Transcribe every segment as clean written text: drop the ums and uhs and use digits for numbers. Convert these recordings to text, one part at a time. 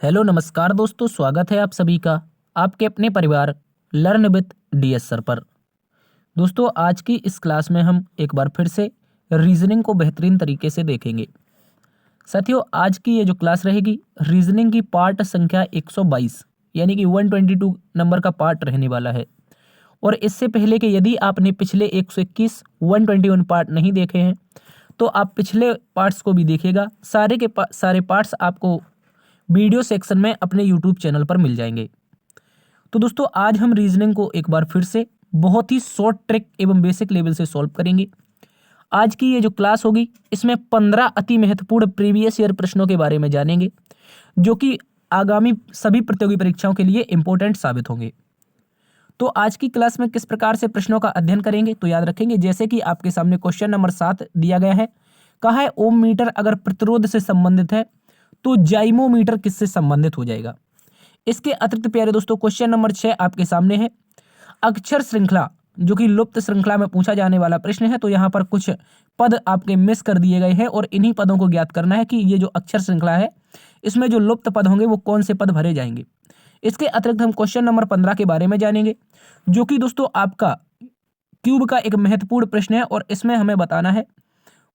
Hello नमस्कार दोस्तों, स्वागत है आप सभी का आपके अपने परिवार लर्न विद डीएस सर पर। दोस्तों, आज की इस क्लास में हम एक बार फिर से रीजनिंग को बेहतरीन तरीके से देखेंगे। साथियों, आज की ये जो क्लास रहेगी रीजनिंग की पार्ट संख्या 122 यानी कि 122 नंबर का पार्ट रहने वाला है। और इससे पहले कि यदि आपने पिछले 121 121 पार्ट नहीं देखे हैं तो आप पिछले पार्ट्स को भी देखिएगा। सारे पार्ट्स आपको वीडियो सेक्शन में अपने यूट्यूब चैनल पर मिल जाएंगे। तो दोस्तों, आज हम रीजनिंग को एक बार फिर से बहुत ही शॉर्ट ट्रिक एवं बेसिक लेवल से सॉल्व करेंगे। आज की ये जो क्लास होगी इसमें 15 अति महत्वपूर्ण प्रीवियस ईयर प्रश्नों के बारे में जानेंगे जो कि आगामी सभी प्रतियोगी परीक्षाओं के लिए इंपॉर्टेंट साबित होंगे। तो आज की क्लास में किस प्रकार से प्रश्नों का अध्ययन करेंगे तो याद रखेंगे, जैसे कि आपके सामने क्वेश्चन नंबर 7 दिया गया है। कहा है ओम मीटर अगर प्रतिरोध से संबंधित है तो जाइमोमीटर किससे संबंधित हो जाएगा। इसके अतिरिक्त प्यारे दोस्तों, क्वेश्चन नंबर 6 आपके सामने है। अक्षर श्रृंखला जो कि लुप्त श्रृंखला में पूछा जाने वाला प्रश्न है। तो यहाँ पर कुछ पद आपके मिस कर दिए गए हैं और इन्हीं पदों को ज्ञात करना है कि ये जो अक्षर श्रृंखला है इसमें जो लुप्त पद होंगे वो कौन से पद भरे जाएंगे। इसके अतिरिक्त हम क्वेश्चन नंबर 15 के बारे में जानेंगे जो कि दोस्तों आपका क्यूब का एक महत्वपूर्ण प्रश्न है और इसमें हमें बताना है,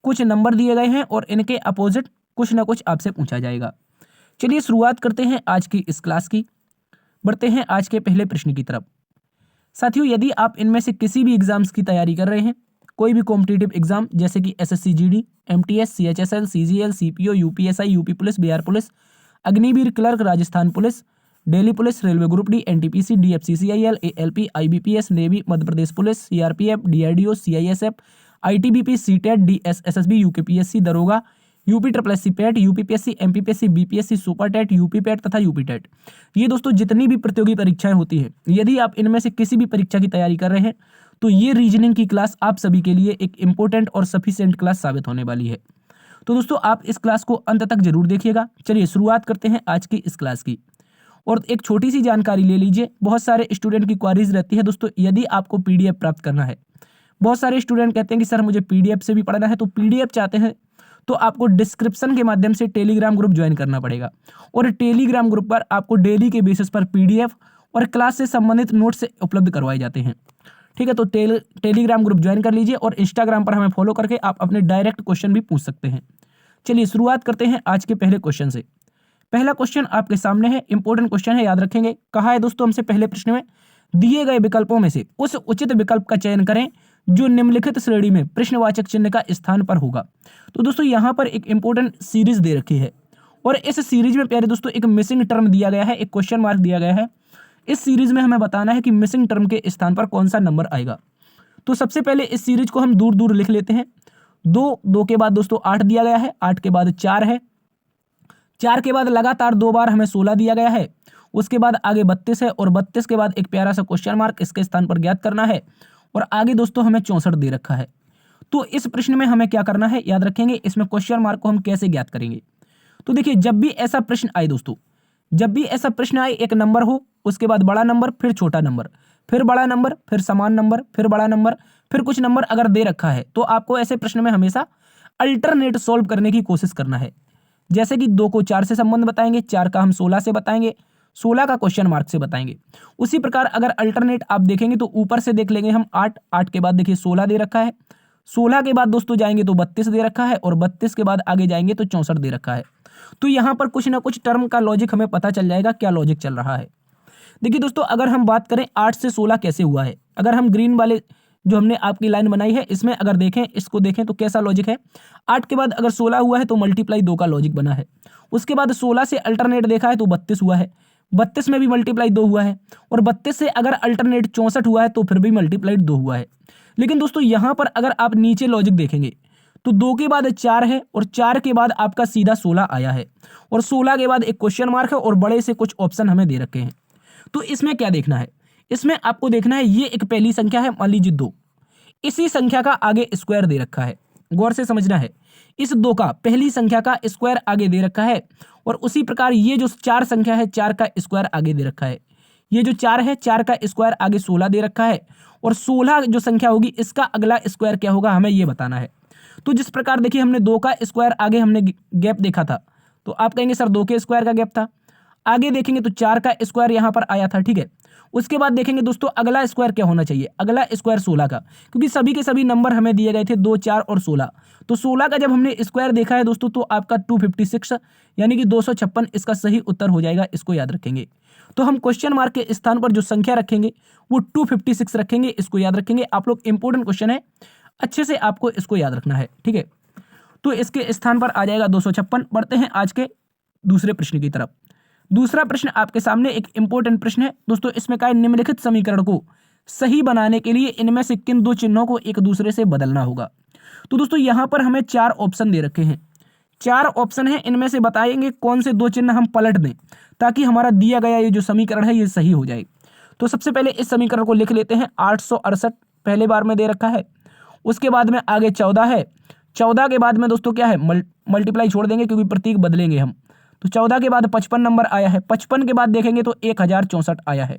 कुछ नंबर दिए गए हैं और इनके अपोजिट कुछ ना कुछ आपसे पूछा जाएगा। चलिए शुरुआत करते हैं आज की इस क्लास की। बढ़ते हैं आज के पहले प्रश्न की तरफ। साथियों, यदि आप इनमें से किसी भी एग्जाम्स की तैयारी कर रहे हैं, कोई भी कॉम्पिटिटिव एग्जाम जैसे कि SSC GD, MTS, CHSL, CGL, CPO, UPSI, UP police, Bihar police, Agniveer clerk, Rajasthan police, Delhi police, railway group D, NTPC, DFCCIL, ALP, IBPS, navy, Madhya Pradesh police, CRPF, DRDO, CISF, ITBP, CTET, DSSB, UKPSC, दरोगा, UP triple S C PET, UPPSC, MPPSC, BPSC, super TET, UP PET तथा UP TET. ये दोस्तों जितनी भी प्रतियोगी परीक्षाएं होती हैं, यदि आप इनमें से किसी भी परीक्षा की तैयारी कर रहे हैं तो ये रीजनिंग की क्लास आप सभी के लिए एक इंपॉर्टेंट और सफिशिएंट क्लास साबित होने वाली है। तो दोस्तों, आप इस क्लास को अंत तक जरूर देखिएगा। चलिए शुरुआत करते हैं आज की इस क्लास की। और एक छोटी सी जानकारी ले लीजिए, बहुत सारे स्टूडेंट की क्वारीज रहती है दोस्तों, यदि आपको पीडीएफ प्राप्त करना है। बहुत सारे स्टूडेंट कहते हैं कि सर मुझे पीडीएफ से भी पढ़ना है, तो पीडीएफ चाहते हैं तो आपको डिस्क्रिप्शन के माध्यम से टेलीग्राम ग्रुप ज्वाइन करना पड़ेगा। और टेलीग्राम ग्रुप पर आपको डेली के बेसिस पर पीडीएफ और क्लास से संबंधित नोट्स उपलब्ध करवाए जाते हैं। ठीक है, तो टेलीग्राम ग्रुप ज्वाइन कर लीजिए और इंस्टाग्राम पर हमें फॉलो करके आप अपने डायरेक्ट क्वेश्चन भी पूछ सकते हैं। चलिए शुरुआत करते हैं आज के पहले क्वेश्चन से। पहला क्वेश्चन आपके सामने है, इंपॉर्टेंट क्वेश्चन है, याद रखेंगे। कहा है दोस्तों हमसे पहले प्रश्न में, दिए गए विकल्पों में से उस उचित विकल्प का चयन करें जो निम्नलिखित श्रेणी में प्रश्नवाचक चिन्ह का स्थान पर होगा। तो दोस्तों यहाँ पर एक इंपॉर्टेंट सीरीज दे रखी है और इस सीरीज में प्यारे दोस्तों एक मिसिंग टर्म दिया गया है, एक क्वेश्चन मार्क दिया गया है। इस सीरीज में हमें बताना है कि मिसिंग टर्म के स्थान पर कौन सा नंबर आएगा। तो सबसे पहले इस सीरीज को हम दूर दूर लिख लेते हैं। 2 के बाद दोस्तों 8 दिया गया है, 8 के बाद 4 है, 4 के बाद लगातार 2 बार हमें 16 दिया गया है, उसके बाद आगे 32 है और 32 के बाद एक प्यारा सा क्वेश्चन मार्क इसके स्थान पर ज्ञात करना है और आगे दोस्तों हमें 64 दे रखा है। तो इस प्रश्न में हमें क्या करना है, याद रखेंगे इसमें क्वेश्चन मार्क को हम कैसे ज्ञात करेंगे। तो देखिए, जब भी ऐसा प्रश्न आए दोस्तों, जब भी ऐसा प्रश्न आए, एक नंबर हो, उसके बाद बड़ा नंबर, फिर छोटा नंबर, फिर बड़ा नंबर, फिर समान नंबर, फिर बड़ा नंबर, फिर कुछ नंबर अगर दे रखा है तो आपको ऐसे प्रश्न में हमेशा अल्टरनेट सोल्व करने की कोशिश करना है। जैसे कि 2 को 4 से संबंध बताएंगे, 4 का हम 16 से बताएंगे, 16 का क्वेश्चन मार्क से बताएंगे। उसी प्रकार अगर अल्टरनेट आप देखेंगे तो ऊपर से देख लेंगे हम 8, 8 के बाद देखिए 16 दे रखा है, 16 के बाद दोस्तों जाएंगे तो 32 दे रखा है और 32 के बाद आगे जाएंगे तो 64 दे रखा है। तो यहाँ पर कुछ ना कुछ टर्म का लॉजिक हमें पता चल जाएगा, क्या लॉजिक चल रहा है। देखिए दोस्तों, अगर हम बात करें 8 से 16 कैसे हुआ है, अगर हम ग्रीन वाले जो हमने आपकी लाइन बनाई है इसमें अगर देखें, इसको देखें तो कैसा लॉजिक है। 8 के बाद अगर 16 हुआ है तो मल्टीप्लाई 2 का लॉजिक बना है। उसके बाद 16 से अल्टरनेट देखा है तो 32 हुआ है, 32 में भी मल्टीप्लाई 2 हुआ है और 32 से अगर अल्टरनेट 64 हुआ है तो फिर भी मल्टीप्लाइड 2 हुआ है। लेकिन दोस्तों यहाँ पर अगर आप नीचे लॉजिक देखेंगे तो 2 के बाद 4 है और 4 के बाद आपका सीधा 16 आया है और 16 के बाद एक क्वेश्चन मार्क है और बड़े से कुछ ऑप्शन हमें दे रखे हैं। तो इसमें क्या देखना है, इसमें आपको देखना है ये एक पहली संख्या है, मान लीजिए 2, इसी संख्या का आगे स्क्वायर दे रखा है। गौर से समझना है, इस 2 का पहली संख्या का स्क्वायर आगे दे रखा है और उसी प्रकार ये जो 4 संख्या है 4 का स्क्वायर आगे दे रखा है। ये जो 4 है 4 का स्क्वायर आगे 16 दे रखा है और 16 जो संख्या होगी इसका अगला स्क्वायर क्या होगा हमें ये बताना है। तो जिस प्रकार देखिए हमने 2 का स्क्वायर आगे हमने गैप देखा था तो आप कहेंगे सर 2 के स्क्वायर का गैप था। आगे देखेंगे तो 4 का स्क्वायर यहाँ पर आया था, ठीक है। उसके बाद देखेंगे दोस्तों अगला स्क्वायर क्या होना चाहिए, अगला स्क्वायर 16 का, क्योंकि सभी के सभी नंबर हमें दिए गए थे 2, 4 और 16। तो 16 का जब हमने स्क्वायर देखा है दोस्तों तो आपका 256 यानी कि 256 इसका सही उत्तर हो जाएगा, इसको याद रखेंगे। तो हम क्वेश्चन मार्क के स्थान पर जो संख्या रखेंगे वो 256 रखेंगे, इसको याद रखेंगे। आप लोग इंपॉर्टेंट क्वेश्चन है, अच्छे से आपको इसको याद रखना है, ठीक है। तो इसके स्थान पर आ जाएगा 256। बढ़ते हैं आज के दूसरे प्रश्न की तरफ। दूसरा प्रश्न आपके सामने एक इंपॉर्टेंट प्रश्न है दोस्तों। इसमें कहा है निम्नलिखित समीकरण को सही बनाने के लिए इनमें से किन दो चिन्हों को एक दूसरे से बदलना होगा। तो दोस्तों यहां पर हमें 4 ऑप्शन दे रखे हैं, 4 ऑप्शन है, इनमें से बताएंगे कौन से दो चिन्ह हम पलट दें ताकि हमारा दिया गया ये जो समीकरण है ये सही हो जाए। तो सबसे पहले इस समीकरण को लिख लेते हैं। 868 पहले बार में दे रखा है, उसके बाद में आगे 14 है, 14 के बाद में दोस्तों क्या है मल्टीप्लाई छोड़ देंगे क्योंकि प्रतीक बदलेंगे हम। तो 14 के बाद 55 नंबर आया है, 55 के बाद देखेंगे तो 1064 आया है,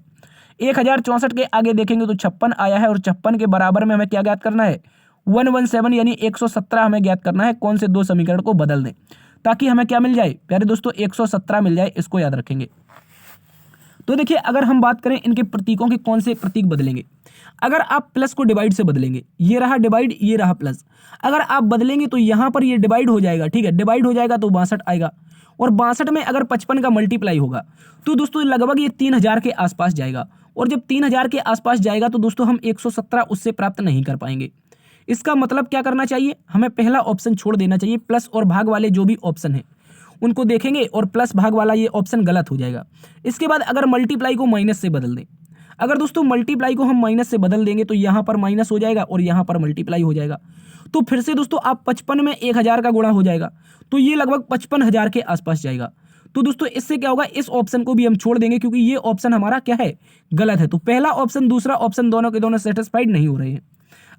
1064 के आगे देखेंगे तो 56 आया है, और 56 के बराबर में हमें क्या ज्ञात करना है 117 यानी 117 हमें ज्ञात करना है। कौन से दो समीकरण को बदल दें ताकि हमें क्या मिल जाए प्यारे दोस्तों 117 मिल जाए, इसको याद रखेंगे। तो देखिए अगर हम बात करें इनके प्रतीकों के कौन से प्रतीक बदलेंगे, अगर आप प्लस को डिवाइड से बदलेंगे, ये रहा डिवाइड ये रहा प्लस, अगर आप बदलेंगे तो यहां पर ये डिवाइड हो जाएगा, ठीक है, डिवाइड हो जाएगा तो 62 आएगा, और 62 में अगर 55 का मल्टीप्लाई होगा तो दोस्तों लगभग ये 3000 के आसपास जाएगा, और जब 3000 के आसपास जाएगा तो दोस्तों हम 117 उससे प्राप्त नहीं कर पाएंगे। इसका मतलब क्या करना चाहिए, हमें पहला ऑप्शन छोड़ देना चाहिए, प्लस और भाग वाले जो भी ऑप्शन है उनको देखेंगे और प्लस भाग वाला ये ऑप्शन गलत हो जाएगा। इसके बाद अगर मल्टीप्लाई को माइनस से बदल दें, अगर दोस्तों मल्टीप्लाई को हम माइनस से बदल देंगे तो यहाँ पर माइनस हो जाएगा और यहाँ पर मल्टीप्लाई हो जाएगा। तो फिर से दोस्तों आप 55 में 1000 का गुणा हो जाएगा तो ये लगभग 55,000 के आसपास जाएगा। तो दोस्तों इससे क्या होगा, इस ऑप्शन को भी हम छोड़ देंगे क्योंकि ये ऑप्शन हमारा क्या है गलत है। तो पहला ऑप्शन दूसरा ऑप्शन दोनों के दोनों सेटिस्फाइड नहीं हो रहे हैं।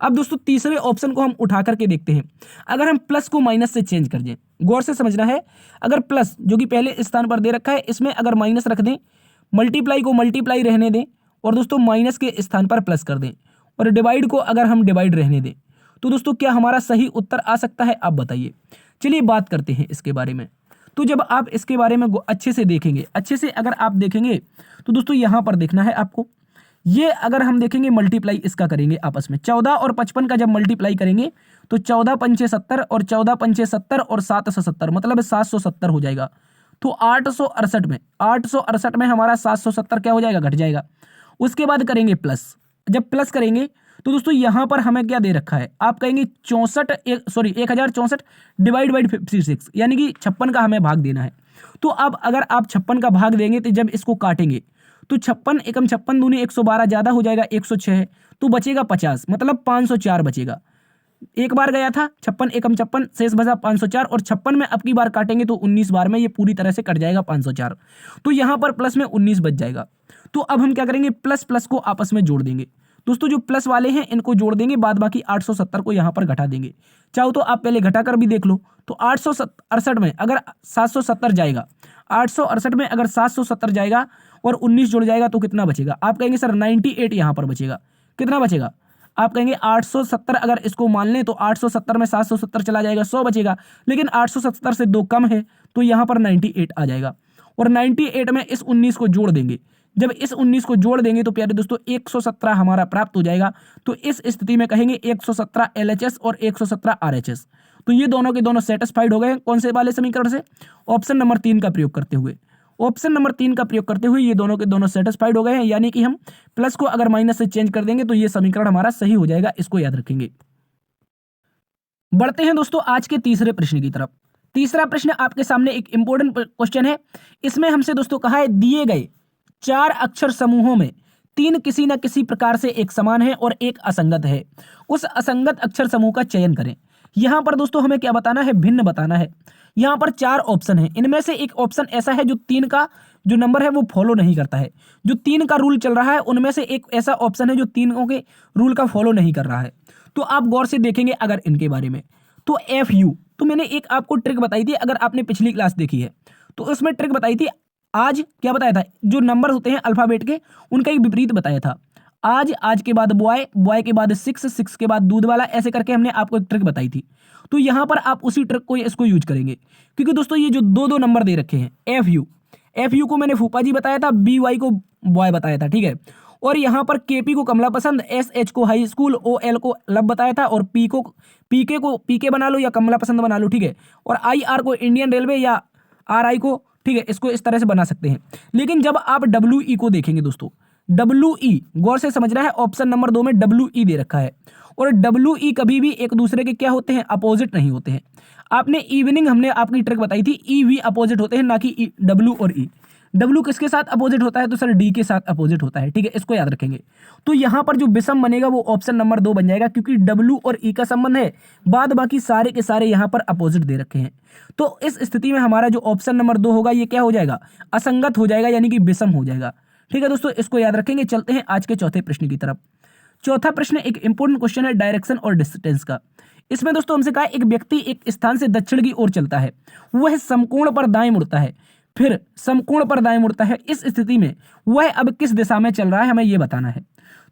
अब दोस्तों तीसरे ऑप्शन को हम उठा करके देखते हैं। अगर हम प्लस को माइनस से चेंज कर दें, गौर से समझना है, अगर प्लस जो कि पहले स्थान पर दे रखा है इसमें अगर माइनस रख दें, मल्टीप्लाई को मल्टीप्लाई रहने दें और दोस्तों माइनस के स्थान पर प्लस कर दें, और डिवाइड को अगर हम डिवाइड रहने दें तो दोस्तों क्या हमारा सही उत्तर आ सकता है, आप बताइए। चलिए बात करते हैं इसके बारे में। तो जब आप इसके बारे में अच्छे से देखेंगे, अच्छे से अगर आप देखेंगे तो दोस्तों यहाँ पर देखना है आपको, ये अगर हम देखेंगे मल्टीप्लाई इसका करेंगे आपस में, 14 और 55 का जब मल्टीप्लाई करेंगे तो 14 पंचे 70 और 14 पंचे 70 और 770 मतलब 770 हो जाएगा। तो 868 में हमारा 770 क्या हो जाएगा, घट जाएगा। उसके बाद करेंगे प्लस, जब प्लस करेंगे तो दोस्तों यहां पर हमें क्या दे रखा है, आप कहेंगे 1064 डिवाइड बाई 56 यानी कि 56 का हमें भाग देना है। तो अब अगर आप 56 का भाग देंगे तो जब इसको काटेंगे तो 56 एकम 56 दूनी 112 ज्यादा हो जाएगा 106, तो बचेगा 50 मतलब 504 बचेगा। एक बार गया था 56 एकम 56 शेष बचा 504, और 56 में अब की बार काटेंगे तो 19 बार में ये पूरी तरह से कट जाएगा 504, तो यहां पर प्लस में 19 बच जाएगा। तो अब हम क्या करेंगे, प्लस प्लस को आपस में जोड़ देंगे दोस्तों, जो प्लस वाले हैं इनको जोड़ देंगे, बाद बाकी 870 को यहां पर घटा देंगे। चाहो तो आप पहले घटा कर भी देख लो। तो 868 में अगर 770 जाएगा, 868 में अगर 770 जाएगा और 19 जुड़ जाएगा तो कितना बचेगा, आप कहेंगे सर 98 यहां पर बचेगा। कितना बचेगा, आप कहेंगे 870, अगर इसको मान लें तो 870 में 770 चला जाएगा, 100 बचेगा, लेकिन 870 से 2 कम है तो यहां पर 98 आ जाएगा। और 98 में इस 19 को जोड़ देंगे, जब इस 19 को जोड़ देंगे तो प्यारे दोस्तों 117 हमारा प्राप्त हो जाएगा। तो इस स्थिति में कहेंगे 117 LHS और 117 RHS। तो ये दोनों के दोनों सेटिस्फाइड हो गए कौन से वाले समीकरण से, ऑप्शन नंबर 3 का प्रयोग करते हुए। ऑप्शन नंबर 3 का प्रयोग करते हुए ये दोनों के दोनों सेटिस्फाइड हो गए हैं, यानी कि हम प्लस को अगर माइनस से चेंज कर देंगे तो ये समीकरण हमारा सही हो जाएगा, इसको याद रखेंगे। बढ़ते हैं दोस्तों आज के तीसरे प्रश्न की तरफ। तीसरा प्रश्न आपके सामने एक इंपॉर्टेंट क्वेश्चन है। इसमें हमसे दोस्तों कहा है दिए गए 4 अक्षर समूहों में 3 किसी न किसी प्रकार से एक समान है और एक असंगत है, उस असंगत अक्षर समूह का चयन करें। यहां पर दोस्तों हमें क्या बताना है, भिन्न बताना है। यहां पर 4 ऑप्शन है, इनमें से एक ऑप्शन ऐसा है जो 3 का जो नंबर है वो फॉलो नहीं करता है, जो 3 का रूल चल रहा है उनमें से एक ऐसा ऑप्शन है जो 3 के रूल का फॉलो नहीं कर रहा है। तो आप गौर से देखेंगे अगर इनके बारे में, तो FU, तो मैंने एक आपको ट्रिक बताई थी, अगर आपने पिछली क्लास देखी है तो उसमें ट्रिक बताई थी। आज क्या बताया था, जो नंबर होते हैं अल्फाबेट के उनका एक विपरीत बताया था। आज के बाद बॉय के बाद 6 के बाद दूध वाला, ऐसे करके हमने आपको एक ट्रिक बताई थी। तो यहां पर आप उसी ट्रिक को इसको यूज करेंगे, क्योंकि दोस्तों ये जो दो नंबर दे रखे हैं FU को मैंने फूफा जी बताया था, BY को बॉय बताया था, ठीक है। और यहाँ पर KP को कमला पसंद, SH को हाई स्कूल, OL को लब बताया था, और PK को PK बना लो या कमला पसंद बना लो, ठीक है। और IR को इंडियन रेलवे या RI को, ठीक है, इसको इस तरह से बना सकते हैं। लेकिन जब आप WE को देखेंगे दोस्तों, WE गौर से समझना है, ऑप्शन नंबर 2 में WE दे रखा है, और WE कभी भी एक दूसरे के क्या होते हैं, अपोजिट नहीं होते हैं। आपने इवनिंग हमने आपकी ट्रिक बताई थी, EV अपोजिट होते हैं, ना कि W और E। W किसके साथ अपोजिट होता है, तो सर D के साथ अपोजिट होता है, ठीक है, इसको याद रखेंगे। तो यहां पर जो विषम बनेगा वो ऑप्शन नंबर 2 बन जाएगा, क्योंकि W और E का संबंध है, बाद बाकी सारे के सारे यहां पर अपोजिट दे रखे हैं। तो इस स्थिति में हमारा जो ऑप्शन नंबर 2 होगा ये क्या हो जाएगा, असंगत हो जाएगा, यानी कि विषम हो जाएगा, ठीक है दोस्तों, इसको याद रखेंगे। चलते हैं आज के चौथे प्रश्न की तरफ। चौथा प्रश्न एक इंपॉर्टेंट क्वेश्चन है डायरेक्शन और डिस्टेंस का। इसमें दोस्तों हमसे कहा एक व्यक्ति एक स्थान से दक्षिण की ओर चलता है, वह समकोण पर दाएं मुड़ता है, फिर समकोण पर दाएं मुड़ता है। इस स्थिति में वह अब किस दिशा में चल रहा है, हमें यह बताना है।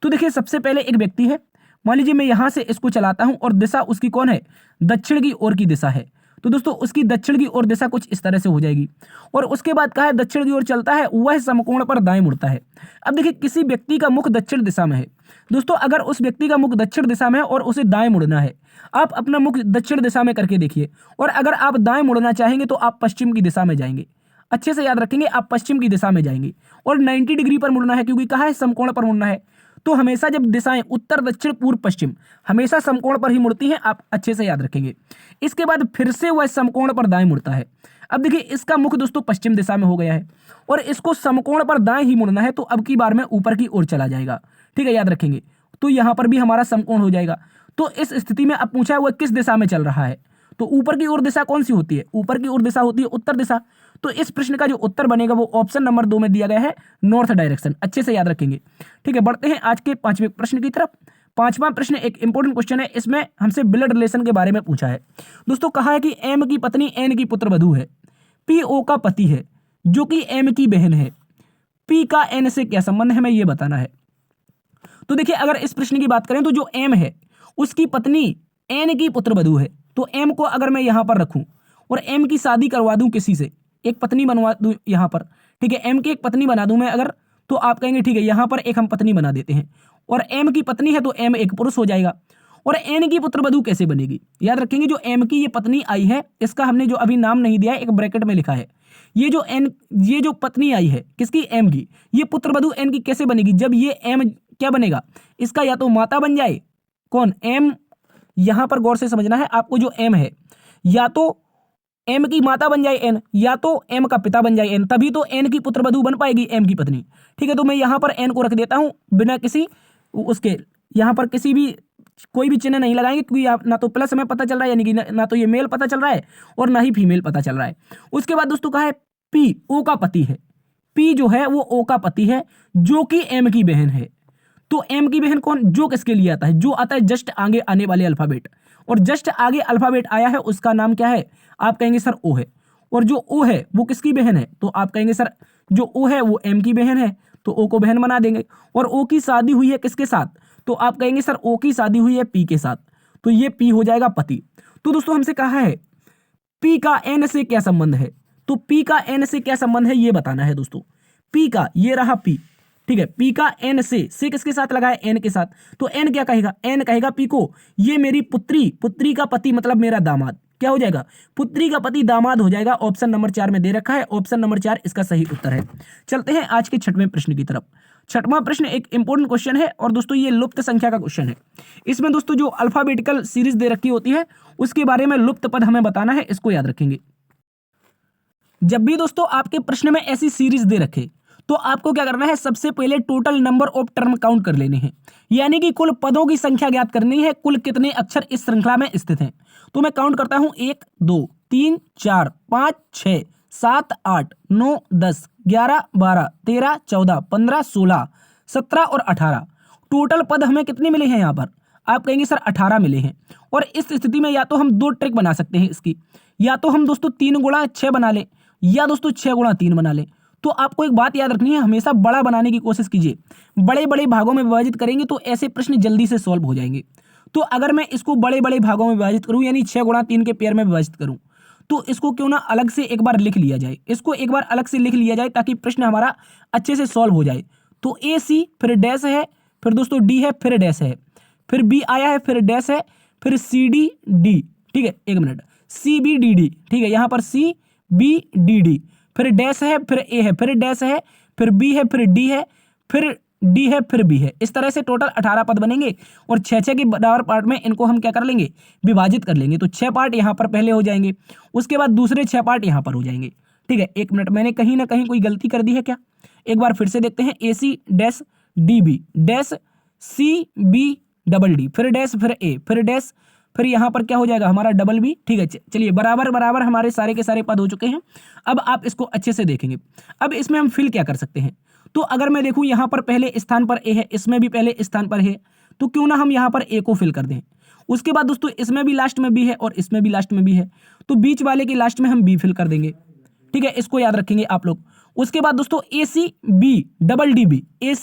तो देखिए, सबसे पहले एक व्यक्ति है, मान लीजिए मैं यहां से इसको चलाता हूं और दिशा उसकी कौन है, दक्षिण की ओर की दिशा है। तो दोस्तों उसकी दक्षिण की ओर दिशा कुछ इस तरह से हो जाएगी, और उसके बाद कहा है दक्षिण की ओर चलता है, वह समकोण पर दाएं मुड़ता है। अब देखिए, किसी व्यक्ति का मुख दक्षिण दिशा में है दोस्तों, अगर उस व्यक्ति का मुख दक्षिण दिशा में है और उसे दाएं मुड़ना है, आप अपना मुख दक्षिण दिशा में करके देखिए, और अगर आप दाएं मुड़ना चाहेंगे तो आप पश्चिम की दिशा में जाएंगे। अच्छे से याद रखेंगे, आप पश्चिम की दिशा में जाएंगे, और 90 डिग्री पर मुड़ना है, क्योंकि कहा है समकोण पर मुड़ना है। तो हमेशा जब दिशाएं उत्तर दक्षिण पूर्व पश्चिम हमेशा समकोण पर ही मुड़ती हैं, आप अच्छे से याद रखेंगे। इसके बाद फिर से वह समकोण पर दाएं मुड़ता है। अब देखिए, इसका मुख दोस्तों पश्चिम दिशा में हो गया है, और इसको समकोण पर दाएं ही मुड़ना है, तो अब की बार में ऊपर की ओर चला जाएगा, ठीक है, याद रखेंगे। तो यहां पर भी हमारा समकोण हो जाएगा। तो इस स्थिति में अब पूछा है वह किस दिशा में चल रहा है, तो ऊपर की ओर दिशा कौन सी होती है, ऊपर की ओर दिशा होती है उत्तर दिशा। तो इस प्रश्न का जो उत्तर बनेगा वो ऑप्शन नंबर 2 में दिया गया है, नॉर्थ डायरेक्शन। अच्छे से याद रखेंगे, ठीक है। बढ़ते हैं आज के 5वें प्रश्न की तरफ। 5वां प्रश्न एक इंपॉर्टेंट क्वेश्चन है, इसमें हमसे ब्लड रिलेशन के बारे में पूछा है दोस्तों। कहा है कि एम की पत्नी एन की पुत्रवधू है, पी ओ का पति है जो कि एम की बहन है, पी का एन से क्या संबंध है, हमें यह बताना है। तो देखिए, अगर इस प्रश्न की बात करें तो जो एम है उसकी पत्नी एन की पुत्रवधू है, तो एम को अगर मैं यहां पर रखूं और एम की शादी करवा दूं किसी से, एक पत्नी बनवा दूं यहां पर, ठीक है, एम की एक पत्नी बना दूं मैं अगर, तो आप कहेंगे ठीक है, यहां पर एक हम पत्नी बना देते हैं, और एम की पत्नी है तो एम एक पुरुष हो जाएगा। और एन की पुत्रवधू कैसे बनेगी, याद रखेंगे, जो एम की ये पत्नी आई है, इसका हमने जो अभी नाम नहीं दिया है, एक ब्रैकेट में लिखा है। ये जो पत्नी आई है किसकी, एम की, ये पुत्रवधू एन की कैसे बनेगी, जब ये एम क्या बनेगा, इसका या तो माता बन जाए, कौन, एम, यहां पर गौर से समझना है आपको, जो एम है या तो एम की माता बन जाए एन, या तो एम का पिता बन जाए एन, तभी तो एन की पुत्रवधू बन पाएगी एम की पत्नी, ठीक है। तो मैं यहां पर एन को रख देता हूं बिना किसी उसके, यहां पर किसी भी कोई भी चिन्ह नहीं लगाएंगे, क्योंकि आप ना तो प्लस हमें पता चल रहा है, यानी कि ना तो ये मेल पता चल रहा है और ना ही फीमेल पता चल रहा है। उसके बाद दोस्तों कहा है पी ओ का पति है, पी जो है वो ओ का पति है जो कि एम की बहन है। तो एम की बहन कौन, जो किसके लिए आता है, जो आता है जस्ट आगे आने वाले अल्फाबेट, और जस्ट आगे अल्फाबेट आया है उसका नाम क्या है, आप कहेंगे सर ओ है। और जो ओ है वो किसकी बहन है, तो आप कहेंगे सर जो ओ है वो एम की बहन है, तो ओ को बहन बना देंगे। और ओ की शादी हुई है किसके साथ, तो आप कहेंगे सर ओ की शादी हुई है पी के साथ, तो ये पी हो जाएगा पति। तो दोस्तों हमसे कहा है पी का एन से क्या संबंध है, तो पी का एन से क्या संबंध है ये बताना है दोस्तों। पी का, ये रहा पी, ठीक है, पी का एन से किसके साथ लगा है, एन के साथ। तो एन क्या कहेगा, एन कहेगा पी को ये मेरी पुत्री, पुत्री का पति मतलब मेरा दामाद, क्या हो जाएगा, पुत्री का पति दामाद हो जाएगा। ऑप्शन नंबर 4 में दे रखा है, ऑप्शन नंबर 4 इसका सही उत्तर है। चलते हैं आज के 6वें प्रश्न की तरफ। 6वां प्रश्न एक इंपॉर्टेंट क्वेश्चन है, और दोस्तों ये लुप्त संख्या का क्वेश्चन है। इसमें दोस्तों जो अल्फाबेटिकल सीरीज दे रखी होती है उसके बारे में लुप्त पद हमें बताना है, इसको याद रखेंगे। जब भी दोस्तों आपके प्रश्न में ऐसी सीरीज दे रखे तो आपको क्या करना है, सबसे पहले total number of term count कर लेने हैं, यानी कि कुल पदों की संख्या ज्ञात करनी है, कुल कितने अक्षर इस श्रृंखला में स्थित हैं। तो मैं काउंट करता हूं 1 2 3 4 5 6 7 8 9 10 11 12 13 14 15 16 17 और 18। टोटल पद हमें कितने मिले हैं यहाँ पर, आप कहेंगे सर 18 मिले हैं। और इस स्थिति में या तो हम 2 ट्रिक बना सकते हैं इसकी, या तो हम दोस्तों 3 गुणा 6 बना लें, या दोस्तों 6 गुणा 3 बना लें। तो आपको एक बात याद रखनी है, हमेशा बड़ा बनाने की कोशिश कीजिए, बड़े बड़े भागों में विभाजित करेंगे तो ऐसे प्रश्न जल्दी से सॉल्व हो जाएंगे। तो अगर मैं इसको बड़े बड़े भागों में विभाजित करूं, यानी 6 गुणा 3 के पेयर में विभाजित करूं, तो इसको क्यों ना अलग से एक बार लिख लिया जाए, इसको एक बार अलग से लिख लिया जाए ताकि प्रश्न हमारा अच्छे से सॉल्व हो जाए। तो ए सी फिर डैश है, फिर दोस्तों डी है, फिर डैश है, फिर बी आया है, फिर डैश है, फिर सी डी डी, ठीक है, एक minute, C B D D, ठीक है, यहाँ पर सी बी डी डी, फिर डैश है, फिर ए है, फिर डैश है, फिर बी है, फिर डी है, फिर डी है, फिर बी है। इस तरह से टोटल 18 पद बनेंगे और 6-6 के बराबर पार्ट में इनको हम क्या कर लेंगे, विभाजित कर लेंगे। तो 6 पार्ट यहाँ पर पहले हो जाएंगे, उसके बाद दूसरे 6 पार्ट यहाँ पर हो जाएंगे, ठीक है। एक मिनट, मैंने कहीं ना कहीं कोई गलती कर दी है क्या, एक बार फिर से देखते हैं। A C dash D B dash C B double D, फिर डैश, फिर ए, फिर डैश, फिर यहाँ पर क्या हो जाएगा हमारा डबल बी, ठीक है। चलिए बराबर बराबर हमारे सारे के सारे पद हो चुके हैं। अब आप इसको अच्छे से देखेंगे। अब इसमें हम फिल क्या कर सकते हैं, तो अगर मैं देखूं यहाँ पर पहले स्थान पर ए है, इसमें भी पहले स्थान पर है, तो क्यों ना हम यहाँ पर ए को फिल कर दें। उसके बाद दोस्तों इसमें भी लास्ट में बी है और इसमें भी लास्ट में बी है, तो बीच वाले के लास्ट में हम बी फिल कर देंगे, ठीक है, इसको याद रखेंगे आप लोग। उसके बाद दोस्तों A C B double D B, A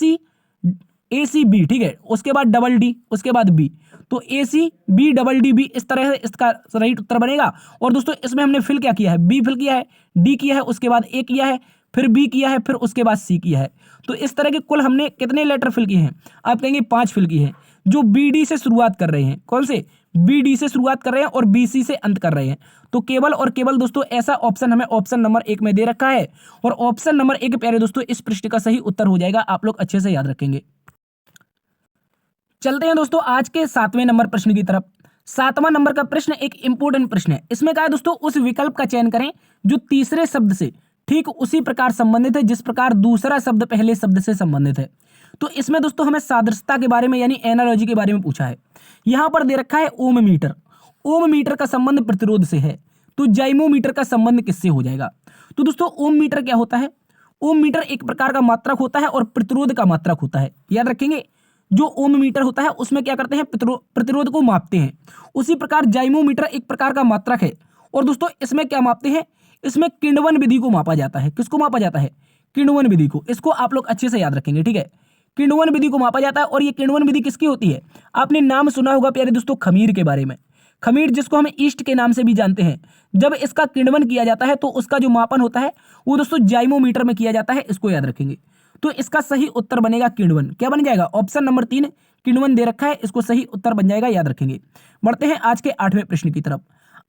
C B, ठीक है, उसके बाद डबल डी, उसके बाद बी, तो A C B double D B, इस तरह से इसका राइट उत्तर बनेगा। और दोस्तों इसमें हमने फिल क्या किया है, बी फिल किया है, डी किया है, उसके बाद ए किया है, फिर बी किया है, फिर उसके बाद सी किया है। तो इस तरह के कुल हमने कितने लेटर फिल किए हैं, आप कहेंगे 5 फिल किए हैं, जो बी डी से शुरुआत कर रहे हैं। कौन से, बी डी से शुरुआत कर रहे हैं और बी सी से अंत कर रहे हैं। तो केवल और केवल दोस्तों ऐसा ऑप्शन हमें ऑप्शन नंबर 1 में दे रखा है, और ऑप्शन नंबर 1 प्यारे दोस्तों इस पृष्ठ का सही उत्तर हो जाएगा। आप लोग अच्छे से याद रखेंगे। चलते हैं दोस्तों आज के 7वें नंबर प्रश्न की तरफ। 7वां नंबर का प्रश्न एक इंपोर्टेंट प्रश्न है। इसमें कहा है दोस्तों, उस विकल्प का चयन करें जो तीसरे शब्द से ठीक उसी प्रकार संबंधित है जिस प्रकार दूसरा शब्द पहले शब्द से संबंधित है। तो इसमें दोस्तों हमें सादृश्यता के बारे में यानी एनालॉजी के बारे में पूछा है। यहां पर दे रखा है ओम मीटर, ओम मीटर का संबंध प्रतिरोध से है, तो जाइमोमीटर का संबंध किससे हो जाएगा। तो दोस्तों ओम मीटर क्या होता है, ओम मीटर एक प्रकार का मात्रक होता है और प्रतिरोध का मात्रक होता है। याद रखेंगे, जो ओम मीटर होता है उसमें क्या करते हैं, प्रतिरोध को मापते हैं। उसी प्रकार जाइमोमीटर एक प्रकार का मात्रक है, और दोस्तों इसमें क्या मापते हैं, इसमें किण्वन विधि को मापा जाता है। किसको मापा जाता है, किण्वन विधि को। इसको आप लोग अच्छे से याद रखेंगे, ठीक है, किण्वन विधि को मापा जाता है। और ये किण्वन विधि किसकी होती है, आपने नाम सुना होगा प्यारे दोस्तों खमीर के बारे में। खमीर जिसको हम ईस्ट के नाम से भी जानते हैं, जब इसका किण्वन किया जाता है तो उसका जो मापन होता है वो दोस्तों जाइमोमीटर में किया जाता है। इसको याद रखेंगे। तो इसका सही उत्तर बनेगा किण्वन। क्या बन जाएगा, ऑप्शन नंबर 3 किण्वन दे रखा है, इसको सही उत्तर बन जाएगा, याद रखेंगे। बढ़ते हैं आज के 8वें प्रश्न की तरफ।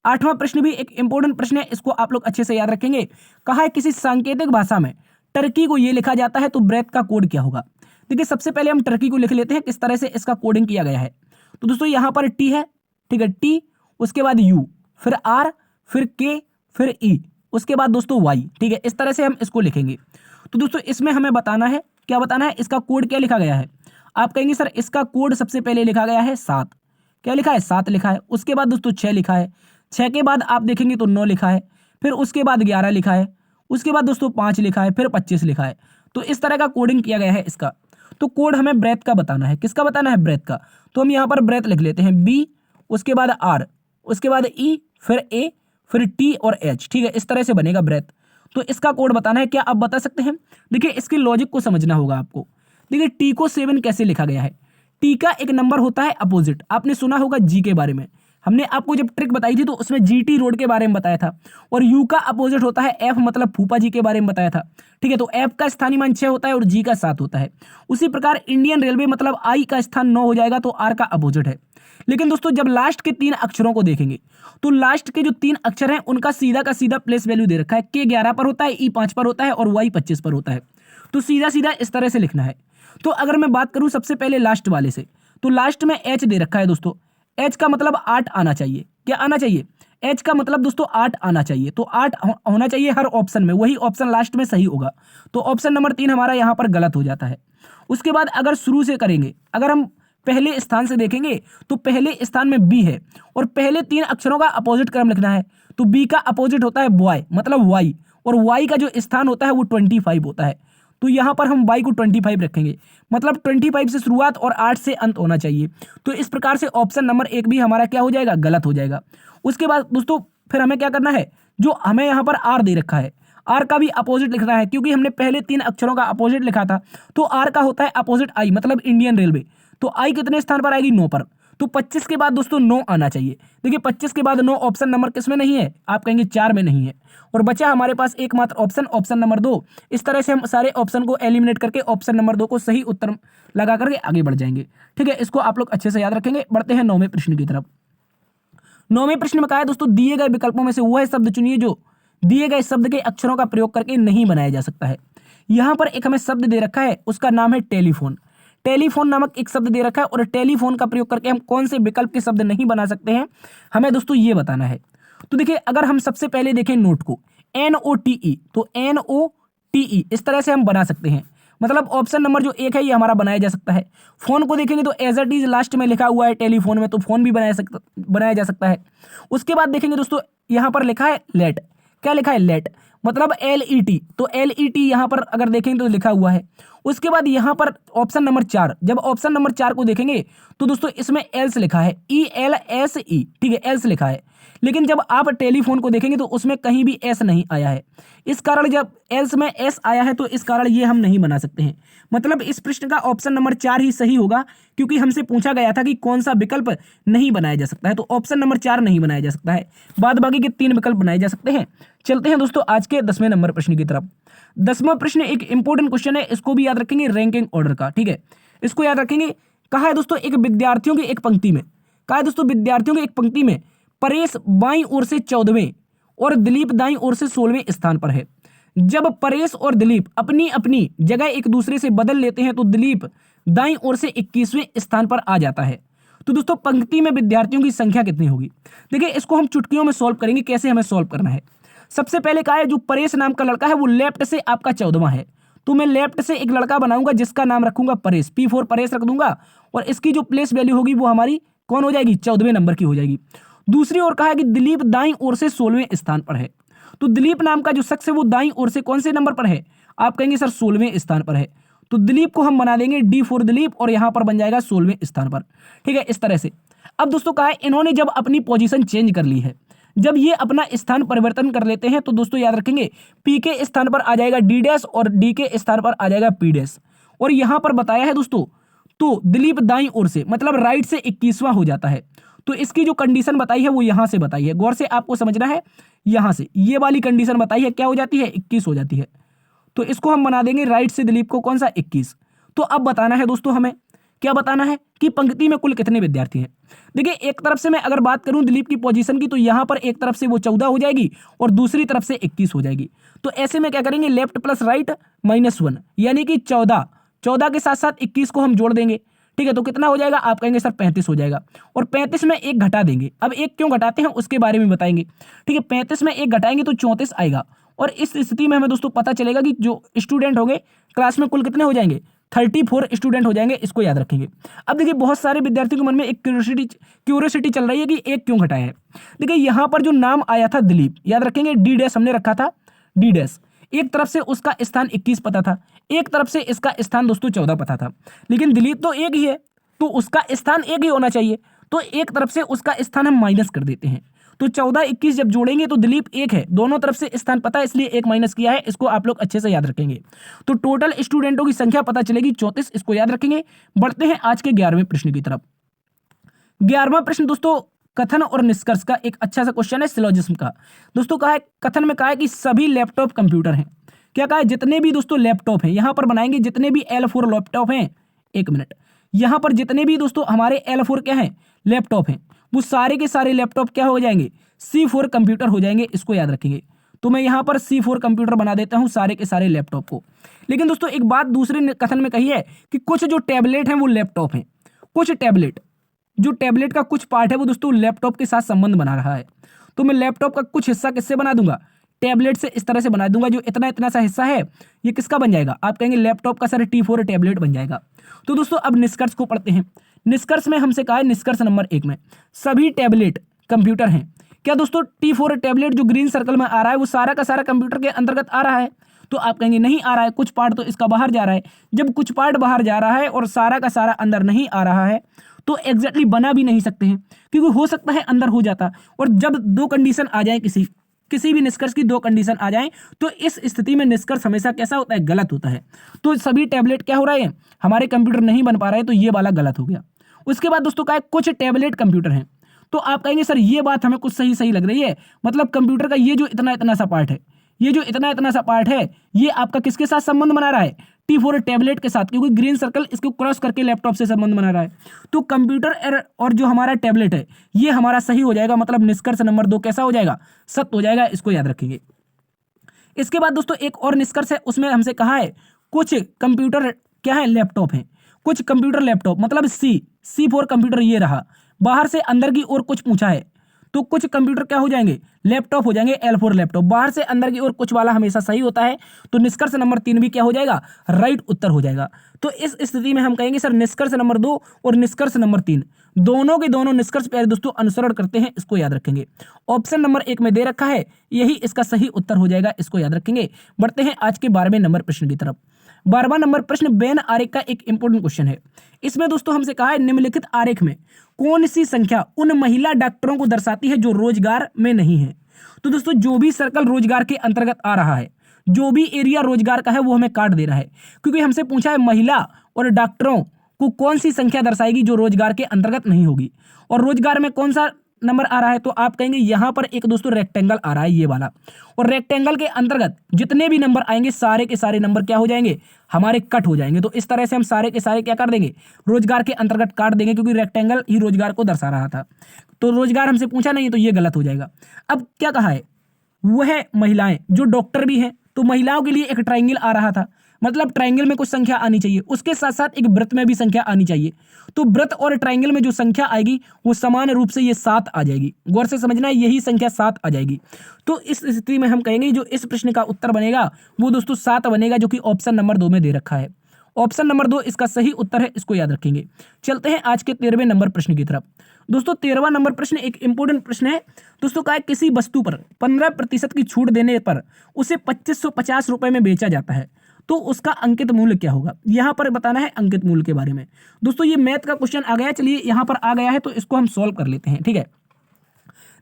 8वां प्रश्न भी एक इंपॉर्टेंट प्रश्न है, इसको आप लोग अच्छे से याद रखेंगे। कहा है किसी सांकेतिक भाषा में टर्की को ये लिखा जाता है तो ब्रेथ का कोड क्या होगा। देखिए सबसे पहले हम टर्की को लिख लेते हैं, किस तरह से इसका कोडिंग किया गया है। तो दोस्तों यहाँ पर टी है, ठीक है, टी, उसके बाद यू, फिर आर, फिर के, फिर ई, उसके बाद दोस्तों वाई, ठीक है, इस तरह से हम इसको लिखेंगे। तो दोस्तों इसमें हमें बताना है, क्या बताना है, इसका कोड क्या लिखा गया है। आप कहेंगे सर इसका कोड सबसे पहले लिखा गया है 7, क्या लिखा है, 7 लिखा है। उसके बाद दोस्तों 6 लिखा है, 6 के बाद आप देखेंगे तो 9 लिखा है, फिर उसके बाद 11 लिखा है, उसके बाद दोस्तों 5 लिखा है, फिर 25 लिखा है। तो इस तरह का कोडिंग किया गया है इसका। तो कोड हमें ब्रेथ का बताना है, किसका बताना है, ब्रेथ का। तो हम यहाँ पर ब्रेथ लिख लेते हैं, बी, उसके बाद आर, उसके बाद ई, फिर ए, फिर टी और एच, ठीक है, इस तरह से बनेगा ब्रेथ। तो इसका कोड बताना है। क्या आप बता सकते हैं, देखिए इसके लॉजिक को समझना होगा आपको। देखिए टी को 7 कैसे लिखा गया है, टी का एक नंबर होता है अपोजिट। आपने सुना होगा जी के बारे में, हमने आपको जब ट्रिक बताई थी तो उसमें जीटी रोड के बारे में बताया था। और यू का अपोजिट होता है एफ, मतलब फूफा जी के बारे में बताया था, ठीक है। तो एफ का स्थानीय मान 6 होता है और जी का 7 होता है। उसी प्रकार इंडियन रेलवे मतलब आई का स्थान 9 हो जाएगा, तो आर का अपोजिट है। लेकिन दोस्तों जब लास्ट के 3 अक्षरों को देखेंगे तो लास्ट के जो 3 अक्षर हैं उनका सीधा का सीधा प्लेस वैल्यू दे रखा है। के 11 पर होता है, ई 5 पर होता है और वाई 25 पर होता है। तो सीधा सीधा इस तरह से लिखना है। तो अगर मैं बात करूं सबसे पहले लास्ट वाले से, तो लास्ट में एच दे रखा है दोस्तों। एच का मतलब 8 आना चाहिए। क्या आना चाहिए, एच का मतलब दोस्तों 8 आना चाहिए। तो 8 होना चाहिए हर ऑप्शन में, वही ऑप्शन लास्ट में सही होगा। तो ऑप्शन नंबर 3 हमारा यहाँ पर गलत हो जाता है। उसके बाद अगर शुरू से करेंगे, अगर हम पहले स्थान से देखेंगे तो पहले स्थान में बी है और पहले 3 अक्षरों का अपोजिट क्रम लिखना है। तो बी का अपोजिट होता है बॉय, मतलब वाई, और वाई का जो स्थान होता है वो 25 होता है। तो यहाँ पर हम वाई को 25 रखेंगे, मतलब 25 से शुरुआत और 8 से अंत होना चाहिए। तो इस प्रकार से ऑप्शन नंबर 1 भी हमारा क्या हो जाएगा, गलत हो जाएगा। उसके बाद दोस्तों फिर हमें क्या करना है, जो हमें यहाँ पर आर दे रखा है, आर का भी अपोजिट लिखना है, क्योंकि हमने पहले 3 अक्षरों का अपोजिट लिखा था। तो आर का होता है अपोजिट आई, मतलब इंडियन रेलवे। तो आई कितने स्थान पर आएगी, 9 पर। तो 25 के बाद दोस्तों 9 आना चाहिए। देखिए 25 के बाद 9 ऑप्शन नंबर किस में नहीं है, आप कहेंगे 4 में नहीं है, और बचा हमारे पास एकमात्र ऑप्शन नंबर 2। इस तरह से हम सारे ऑप्शन को एलिमिनेट करके ऑप्शन नंबर 2 को सही उत्तर लगा करके आगे बढ़ जाएंगे। ठीक है, इसको आप लोग अच्छे से याद रखेंगे। बढ़ते हैं 9वें प्रश्न की तरफ। 9वें प्रश्न में कहा है दोस्तों, दिए गए विकल्पों में से वह शब्द चुनिए जो दिए गए शब्द के अक्षरों का प्रयोग करके नहीं बनाया जा सकता है। यहां पर एक हमें शब्द दे रखा है, उसका नाम है टेलीफोन। टेलीफोन नामक एक शब्द दे रखा है, और टेलीफोन का प्रयोग करके हम कौन से विकल्प के शब्द नहीं बना सकते हैं, हमें दोस्तों ये बताना है। तो देखिए, अगर हम सबसे पहले देखें नोट को, NOTE, तो NOTE इस तरह से हम बना सकते हैं, मतलब ऑप्शन नंबर जो 1 है ये हमारा बनाया जा सकता है। फोन को देखेंगे तो एज इट इज लास्ट में लिखा हुआ है टेलीफोन में, तो फोन भी बनाया जा सकता है। उसके बाद देखेंगे दोस्तों, यहां पर लिखा है लेट। क्या लिखा है? लेट, मतलब LET, तो LET यहां पर अगर देखेंगे तो लिखा हुआ है। उसके बाद यहां पर ऑप्शन नंबर 4, जब ऑप्शन नंबर 4 को देखेंगे तो दोस्तों इसमें एल्स लिखा है, ELSE, ठीक है, एल्स लिखा है। लेकिन जब आप टेलीफोन को देखेंगे तो उसमें कहीं भी एस नहीं आया है। इस कारण जब एल्स में एस आया है तो इस कारण ये हम नहीं बना सकते हैं। मतलब इस प्रश्न का ऑप्शन नंबर 4 ही सही होगा, क्योंकि हमसे पूछा गया था कि कौन सा विकल्प नहीं बनाया जा सकता है, तो ऑप्शन नंबर 4 नहीं बनाया जा सकता है। बाद बाकी के 3 विकल्प बनाए जा सकते हैं। चलते हैं दोस्तों आज के 10वें नंबर प्रश्न की तरफ। 10वां प्रश्न एक इंपॉर्टेंट क्वेश्चन है, इसको भी याद रखेंगे, रैंकिंग ऑर्डर का। ठीक है, इसको याद रखेंगे। कहा है दोस्तों, एक विद्यार्थियों की एक पंक्ति में, कहा है दोस्तों विद्यार्थियों की एक पंक्ति में परेश बाईं ओर से 14वें और दिलीप दाईं ओर से 16वें स्थान पर है। जब परेश और दिलीप अपनी अपनी जगह एक दूसरे से बदल लेते हैं तो दिलीप दाईं ओर से 21वें स्थान पर आ जाता है। तो दोस्तों पंक्ति में विद्यार्थियों की संख्या कितनी होगी? देखिए, इसको हम चुटकियों में सॉल्व करेंगे। कैसे हमें सॉल्व करना है? सबसे पहले कहा है जो परेश नाम का लड़का है वो लेफ्ट से आपका 14वां है, तो मैं लेफ्ट से एक लड़का बनाऊंगा जिसका नाम रखूंगा परेश, P4 परेश रख दूंगा, और इसकी जो प्लेस वैल्यू होगी वो हमारी कौन हो जाएगी? 14वें नंबर की हो जाएगी। दूसरी ओर कहा है कि दिलीप दाईं ओर से 16वें स्थान पर है, तो दिलीप नाम का जो शख्स है वो दाईं ओर से कौन से नंबर पर है? आप कहेंगे सर 16वें स्थान पर है, तो दिलीप को हम बना देंगे D4 दिलीप, और यहां पर बन जाएगा 16वें स्थान पर। ठीक है, इस तरह से। अब दोस्तों कहा है इन्होंने जब अपनी पोजीशन चेंज कर ली है, जब ये अपना स्थान परिवर्तन कर लेते हैं तो दोस्तों याद रखेंगे P के स्थान पर आ जाएगा D' और D के स्थान पर आ जाएगा P'। और यहां पर बताया है दोस्तों, तो दिलीप दाईं ओर से मतलब राइट से 21वां हो जाता है। तो इसकी जो कंडीशन बताई है वो यहां से बताई है, गौर से आपको समझना है। यहां से ये वाली कंडीशन बताई है, क्या हो जाती है? 21 हो जाती है। तो इसको हम बना देंगे राइट से दिलीप को कौन सा? 21। तो अब बताना है दोस्तों, हमें क्या बताना है कि पंक्ति में कुल कितने विद्यार्थी हैं। देखिए, एक तरफ से मैं अगर बात करूं दिलीप की पोजीशन की, तो यहां पर एक तरफ से वो 14 हो जाएगी और दूसरी तरफ से 21 हो जाएगी। तो ऐसे में क्या करेंगे? लेफ्ट प्लस राइट -1, यानी कि 14 के साथ साथ 21 को हम जोड़ देंगे। ठीक है, तो कितना हो जाएगा? आप कहेंगे सर 35 हो जाएगा, और 35 में 1 घटा देंगे। अब 1 क्यों घटाते हैं उसके बारे में बताएंगे। ठीक है, 35 में 1 घटाएंगे तो 34 आएगा, और इस स्थिति में हमें दोस्तों पता चलेगा कि जो स्टूडेंट होंगे क्लास में कुल कितने हो जाएंगे? 34 स्टूडेंट हो जाएंगे। इसको याद रखेंगे। अब देखिए, बहुत सारे विद्यार्थियों के मन में एक क्यूरियोसिटी चल रही है कि 1 क्यों घटाया है। देखिए, यहां पर जो नाम आया था दिलीप, याद रखेंगे D' हमने रखा था D'। एक तरफ से उसका स्थान 21 पता था, एक तरफ से इसका स्थान दोस्तों 14 पता था, लेकिन दिलीप तो एक ही है तो उसका स्थान एक ही होना चाहिए, तो एक तरफ से उसका स्थान हम माइनस कर देते हैं। तो 14 21 जब जोड़ेंगे तो दिलीप 1 है, दोनों तरफ से स्थान पता है इसलिए 1 माइनस किया है। इसको आप लोग अच्छे से याद रखेंगे। तो टोटल स्टूडेंटों की संख्या पता चलेगी 34, इसको याद रखेंगे। बढ़ते हैं आज के 11वें प्रश्न की तरफ। 11वां प्रश्न दोस्तों कथन और निष्कर्ष का एक अच्छा सा क्वेश्चन है, सिलोजिज्म का। दोस्तों कहा है, कथन में कहा है कि सभी लैपटॉप कंप्यूटर हैं। क्या कहा है? जितने भी दोस्तों लैपटॉप हैं, यहां पर बनाएंगे जितने भी L4 लैपटॉप हैं, 1 मिनट, यहां पर जितने भी दोस्तों हमारे L4 क्या है? लैपटॉप हैं, वो सारे के सारे लैपटॉप क्या हो जाएंगे? C4 कंप्यूटर हो जाएंगे। इसको याद रखेंगे। तो मैं यहां पर C4 कंप्यूटर बना देता हूं सारे के सारे लैपटॉप को। लेकिन दोस्तों एक बात दूसरे कथन में कही है कि कुछ जो टैबलेट हैं वो लैपटॉप हैं, कुछ टैबलेट, जो टैबलेट का कुछ पार्ट है वो दोस्तों लैपटॉप के साथ संबंध बना रहा है। तो मैं लैपटॉप का कुछ हिस्सा किससे बना दूंगा? टैबलेट से इस तरह से बना दूंगा। जो इतना इतना सा हिस्सा है ये किसका बन जाएगा? आप कहेंगे लैपटॉप का सर T4 टैबलेट बन जाएगा। तो दोस्तों अब निष्कर्ष को पढ़ते हैं। निष्कर्ष में हमसे कहा है, निष्कर्ष नंबर 1 में सभी टैबलेट कंप्यूटर हैं। क्या दोस्तों T4 टैबलेट जो ग्रीन सर्कल में आ रहा है वो सारा का सारा कंप्यूटर के अंतर्गत आ रहा है? तो आप कहेंगे नहीं आ रहा है, कुछ पार्ट तो इसका बाहर जा रहा है। जब कुछ पार्ट बाहर जा रहा है और सारा का सारा अंदर नहीं आ रहा है तो एग्जैक्टली बना भी नहीं सकते हैं, क्योंकि हो सकता है अंदर हो जाता। और जब 2 कंडीशन आ जाए, किसी भी निष्कर्ष की 2 कंडीशन आ जाएं तो इस स्थिति में निष्कर्ष हमेशा कैसा होता है? गलत होता है। तो सभी टैबलेट क्या हो रहे हैं? हमारे कंप्यूटर नहीं बन पा रहे हैं, तो ये वाला गलत हो गया। उसके बाद दोस्तों क्या है, कुछ टैबलेट कंप्यूटर हैं। तो आप कहेंगे सर ये बात हमें कुछ सही सही लग रही है, मतलब कंप्यूटर का ये जो इतना इतना सा पार्ट है, ये जो इतना इतना सा पार्ट है, ये आपका किसके साथ संबंध बना रहा है, T4 टैबलेट के साथ, क्योंकि ग्रीन सर्कल इसको क्रॉस करके लैपटॉप से संबंध बना रहा है। तो कंप्यूटर और जो हमारा टैबलेट है ये हमारा सही हो जाएगा, मतलब निष्कर्ष नंबर 2 कैसा हो जाएगा, सत्य हो जाएगा, इसको याद रखेंगे। इसके बाद दोस्तों एक और निष्कर्ष है, उसमें हमसे कहा है कुछ कंप्यूटर क्या है, लैपटॉप है, कुछ कंप्यूटर लैपटॉप, मतलब C4 कंप्यूटर ये रहा, बाहर से अंदर की ओर कुछ पूछा है, तो कुछ कंप्यूटर क्या हो जाएंगे, लैपटॉप हो जाएंगे, L4 लैपटॉप, बाहर से अंदर की ओर कुछ वाला हमेशा सही होता है, तो निष्कर्ष नंबर 3 भी क्या हो जाएगा, राइट उत्तर हो जाएगा। तो इस स्थिति में हम कहेंगे सर निष्कर्ष नंबर 2 और निष्कर्ष नंबर 3 दोनों के दोनों निष्कर्ष प्यारे दोस्तों अनुसरण करते हैं, इसको याद रखेंगे। ऑप्शन नंबर 1 में दे रखा है, यही इसका सही उत्तर हो जाएगा, इसको याद रखेंगे। बढ़ते हैं आज के 12वें नंबर प्रश्न की तरफ। 12वां नंबर प्रश्न वेन आरेख का एक इंपॉर्टेंट क्वेश्चन है। इसमें दोस्तों हमसे कहा है निम्नलिखित आरेख में कौन सी संख्या उन महिला डॉक्टरों को दर्शाती है जो रोजगार में नहीं है। तो दोस्तों जो भी सर्कल रोजगार के अंतर्गत आ रहा है, जो भी एरिया रोजगार का है वो हमें काट देना है, क्योंकि हमसे पूछा है महिला और डॉक्टरों को कौन सी संख्या दर्शाएगी जो रोजगार के अंतर्गत नहीं होगी। और रोजगार में कौन सा नंबर आ रहा है, तो आप कहेंगे यहां पर एक दोस्तों रेक्टेंगल आ रहा है ये वाला, और रेक्टेंगल के अंतर्गत जितने भी नंबर आएंगे सारे के सारे नंबर क्या हो जाएंगे, हमारे कट हो जाएंगे। तो इस तरह से हम सारे के सारे क्या कर देंगे, रोजगार के अंतर्गत काट देंगे, क्योंकि रेक्टेंगल ही रोजगार को दर्शा रहा था। तो रोजगार हमसे पूछा नहीं, तो ये गलत हो जाएगा। अब क्या कहा है, वह महिलाएं जो डॉक्टर भी हैं, तो महिलाओं के लिए एक ट्राइंगल आ रहा था, मतलब ट्राइंगल में कुछ संख्या आनी चाहिए, उसके साथ साथ एक वृत्त में भी संख्या आनी चाहिए। तो वृत्त और ट्राइंगल में जो संख्या आएगी वो समान रूप से ये 7 आ जाएगी, गौर से समझना है, यही संख्या 7 आ जाएगी। तो इस स्थिति में हम कहेंगे जो इस प्रश्न का उत्तर बनेगा वो दोस्तों 7 बनेगा, जो कि ऑप्शन नंबर 2 में दे रखा है। ऑप्शन नंबर 2 इसका सही उत्तर है, इसको याद रखेंगे। चलते हैं आज के 13वें नंबर प्रश्न की तरफ। दोस्तों 13वां नंबर प्रश्न एक इंपॉर्टेंट प्रश्न है दोस्तों, का किसी वस्तु पर 15% की छूट देने पर उसे 2550 रुपए में बेचा जाता है, तो उसका अंकित मूल्य क्या होगा। यहां पर बताना है अंकित मूल्य के बारे में। दोस्तों ये मैथ का क्वेश्चन आ गया, चलिए यहां पर आ गया है तो इसको हम सॉल्व कर लेते हैं, ठीक है।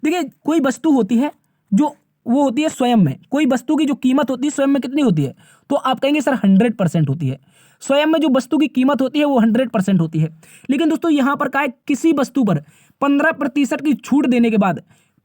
देखिए कोई वस्तु होती है जो वो होती है स्वयं में, कोई वस्तु की जो कीमत होती है स्वयं में कितनी होती है, तो आप कहेंगे सर 100% होती है। स्वयं में जो वस्तु की कीमत होती है वो 100% होती है। लेकिन दोस्तों यहां पर क्या है, किसी वस्तु पर 15% की छूट देने के बाद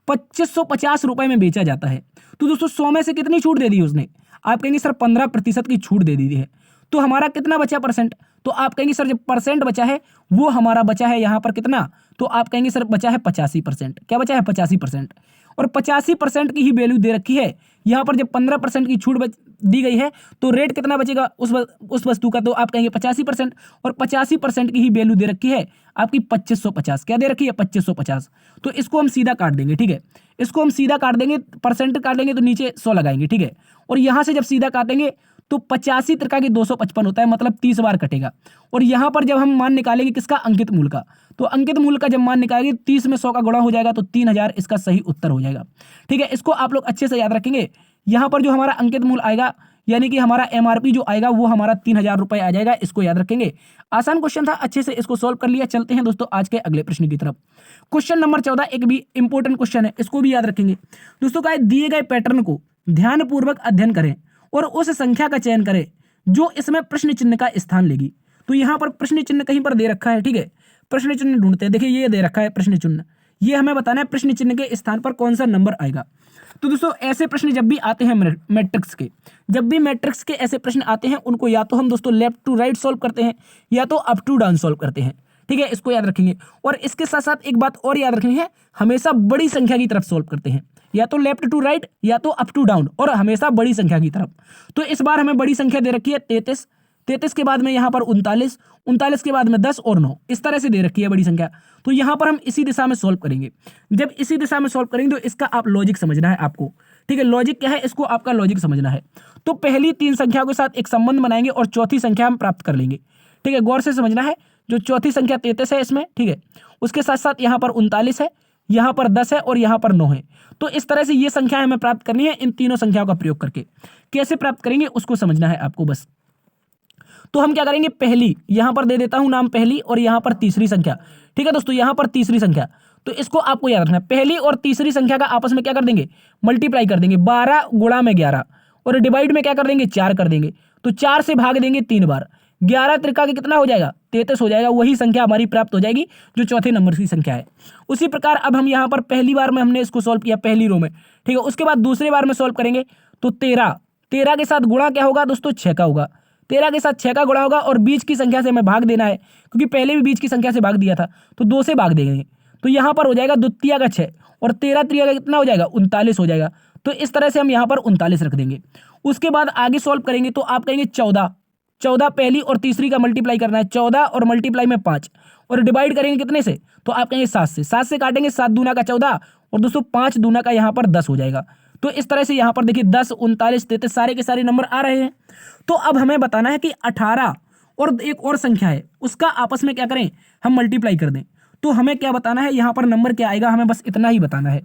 2550 रुपए में बेचा जाता है। तो दोस्तों 100 में से कितनी छूट दे दी उसने, आप कहेंगे सर 15% की छूट दे दी है, तो हमारा कितना बचा परसेंट, तो आप कहेंगे सर जब परसेंट बचा है वो हमारा बचा है यहाँ पर कितना, तो आप कहेंगे सर बचा है 85%। क्या बचा है 85%, और 85% की ही वैल्यू दे रखी है यहाँ पर। जब 15% की छूट दी गई है तो रेट कितना बचेगा उस वस्तु का, तो आप कहेंगे 85%, और 85% की ही वैल्यू दे रखी है आपकी 2550। क्या दे रखी है 2550, तो इसको हम सीधा काट देंगे, ठीक है। इसको हम सीधा काट देंगे, परसेंट काट लेंगे तो नीचे 100 लगाएंगे, ठीक है। और यहां से जब सीधा काटेंगे तो 85 त्रिका की 255 होता है, मतलब 30 बार कटेगा। और यहां पर जब हम मान निकालेंगे किसका, अंकित मूल्य का, तो अंकित मूल्य का जब मान निकालेंगे 30 में 100 का गुणा हो जाएगा, तो 3000 इसका सही उत्तर हो जाएगा, ठीक है। इसको आप लोग अच्छे से याद रखेंगे। यहां पर जो हमारा अंकित मूल्य आएगा यानी कि हमारा MRP जो आएगा वो हमारा 3000 रुपए आ जाएगा, इसको याद रखेंगे। आसान क्वेश्चन था, अच्छे से इसको सॉल्व कर लिया। चलते हैं दोस्तों आज के अगले प्रश्न की तरफ। क्वेश्चन नंबर 14 एक भी इंपॉर्टेंट क्वेश्चन है, इसको भी याद रखेंगे दोस्तों। का दिए गए पैटर्न को ध्यानपूर्वक अध्ययन करें और उस संख्या का चयन करें जो इसमें प्रश्न चिन्ह का स्थान लेगी। तो यहां पर प्रश्न चिन्ह कहीं पर दे रखा है, ठीक है। प्रश्न चिन्ह ढूंढते हैं, देखिए ये दे रखा है प्रश्न चिन्ह, ये हमें बताना है प्रश्न चिन्ह के स्थान पर कौन सा नंबर आएगा। तो दोस्तों ऐसे प्रश्न जब भी आते हैं मैट्रिक्स के, जब भी मैट्रिक्स के ऐसे प्रश्न आते हैं उनको या तो हम दोस्तों लेफ्ट टू राइट सॉल्व करते हैं या तो अप टू डाउन सॉल्व करते हैं, ठीक है। इसको याद रखेंगे। और इसके साथ साथ एक बात और याद रखनी है, हमेशा बड़ी संख्या की तरफ सॉल्व करते हैं, या तो लेफ्ट टू राइट या तो अप टू डाउन, और हमेशा बड़ी संख्या की तरफ। तो इस बार हमें बड़ी संख्या दे रखी है 33, 33 के बाद में यहाँ पर 39, 39 के बाद में 10 और 9, इस तरह से दे रखी है बड़ी संख्या। तो यहाँ पर हम इसी दिशा में सॉल्व करेंगे। जब इसी दिशा में सॉल्व करेंगे तो इसका आप लॉजिक समझना है आपको, ठीक है। लॉजिक क्या है, इसको आपका लॉजिक समझना है। तो पहली 3 संख्याओं के साथ एक संबंध बनाएंगे और चौथी संख्या हम प्राप्त कर लेंगे, ठीक है। गौर से समझना है, जो चौथी संख्या 33 है इसमें, ठीक है, उसके साथ साथ यहाँ पर 39 है, यहाँ पर 10 है और यहाँ पर 9 है। तो इस तरह से ये संख्या हमें प्राप्त करनी है इन तीनों संख्याओं का प्रयोग करके। कैसे प्राप्त करेंगे उसको समझना है आपको बस। तो हम क्या करेंगे, पहली यहां पर दे देता हूं नाम पहली, और यहां पर तीसरी संख्या, ठीक है दोस्तों, यहां पर तीसरी संख्या। तो इसको आपको याद रखना है, पहली और तीसरी संख्या का आपस में क्या कर देंगे, मल्टीप्लाई कर देंगे, 12 गुणा में 11, और डिवाइड में क्या कर देंगे 4 कर देंगे। तो 4 से भाग देंगे 3 बार, 11 त्रिका के कितना हो जाएगा, 33 हो जाएगा। वही संख्या हमारी प्राप्त हो जाएगी जो चौथे नंबर की संख्या है। उसी प्रकार अब हम यहाँ पर पहली बार में हमने इसको सॉल्व किया पहली रो में, ठीक है। उसके बाद दूसरी बार में सॉल्व करेंगे तो 13 के साथ गुणा क्या होगा दोस्तों, 6 का होगा। 13 के साथ 6 का गुणा होगा और बीच की संख्या से हमें भाग देना है, क्योंकि पहले भी बीच की संख्या से भाग दिया था, तो 2 से भाग देंगे। तो यहाँ पर हो जाएगा द्वितीय का 6 और 13 त्रिया का कितना हो जाएगा, 39 हो जाएगा। तो इस तरह से हम यहाँ पर 39 रख देंगे। उसके बाद आगे सॉल्व करेंगे तो आप कहेंगे 14 पहली और तीसरी का मल्टीप्लाई करना है, 14 और मल्टीप्लाई में 5 और डिवाइड करेंगे कितने से, तो आप कहेंगे 7 से काटेंगे, 7 दूना का 14 और दोस्तों 5 दूना का यहाँ पर 10 हो जाएगा। तो इस तरह से यहाँ पर देखिए 10, 39, 33 सारे के सारे नंबर आ रहे हैं। तो अब हमें बताना है कि 18 और एक और संख्या है उसका आपस में क्या करें, हम मल्टीप्लाई कर दें। तो हमें क्या बताना है, यहाँ पर नंबर क्या आएगा, हमें बस इतना ही बताना है।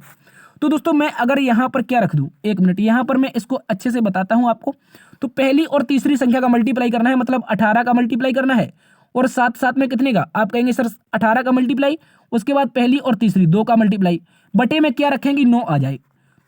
तो दोस्तों मैं अगर यहाँ पर क्या रख दूँ, एक मिनट, यहाँ पर मैं इसको अच्छे से बताता हूँ आपको। तो पहली और तीसरी संख्या का मल्टीप्लाई करना है, मतलब 18 का मल्टीप्लाई करना है और साथ साथ में कितने का, आप कहेंगे सर 18 का मल्टीप्लाई, उसके बाद पहली और तीसरी 2 का मल्टीप्लाई, बटे में क्या रखेंगे, 9 आ जाए।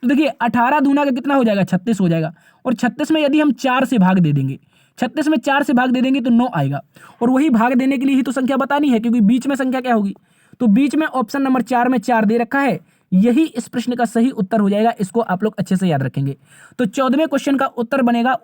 तो देखिए 18 दूना का कितना हो जाएगा, 36 हो जाएगा। और 36 में यदि हम 4 से भाग दे देंगे, 36 में 4 से भाग दे देंगे तो 9 आएगा। और वही भाग देने के लिए ही तो संख्या बतानी है, क्योंकि बीच में संख्या क्या होगी, तो बीच में ऑप्शन नंबर 4 में 4 दे रखा है। यही इस प्रश्न का सही उत्तर हो जाएगा, इसको आप लोग अच्छे से याद रखेंगे। तो 14वें क्वेश्चन का उत्तर बनेगा